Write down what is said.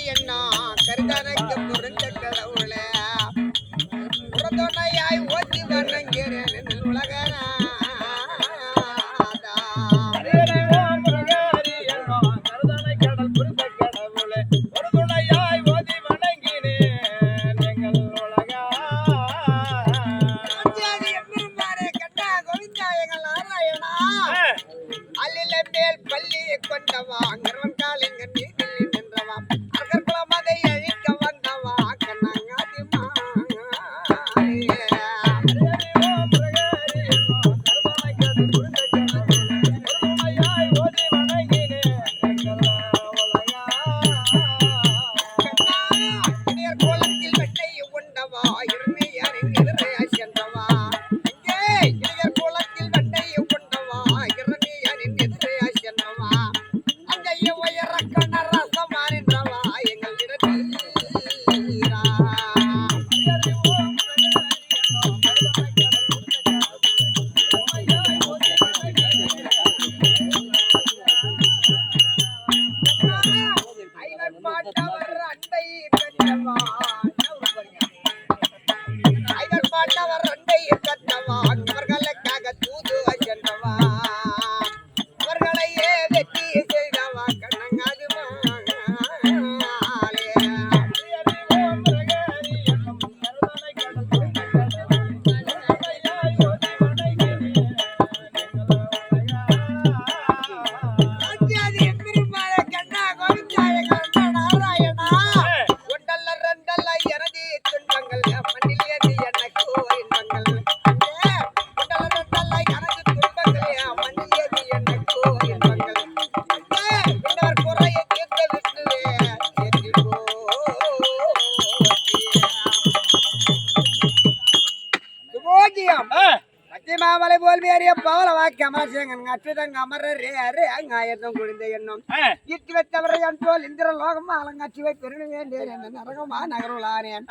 என்ன கருதனைக்கு புரிஞ்ச கடவுளே புறத்துணையாய் ஓட்டி வணங்கிறேன் உலகனா பள்ளி கொண்டவா அங்கரங்காலிங்க நீதில் நின்றவா அகர்குலம் அதை அழிக்க வந்தவா கண்ணாதிமா கோலத்தில் வெள்ளை உண்டவா இருமையாரின் எதிரையா சென்றவா இளையர் கோலத்தில் வெள்ளை உண்டவா இருமையாரின் எதிரையா சென்றவா அங்கே உயர கண்ணரசமா நின்றவா எங்கள் இடத்தில் பாட்டவர் அண்டை பெற்றவா ஐவர் பாட்டவர் அண்டை பெற்றவா அவர்களுக்காக தூது சென்றவா அவர்களையே வெற்றி செய்தவா கண்ணங்காதுமா மாமலை போல் மேறிய பவள வாக்கி அமரசேங்கன் அச்சுதங்க அமரே அரே அங்காயத்தம் குளிந்த எண்ணம் இட்டு வைத்தவரை என் போல் இந்திர லோகமா அலங்காட்சி வை பெருமை வேண்டேன் என்ற நரகமா நகருளானேன்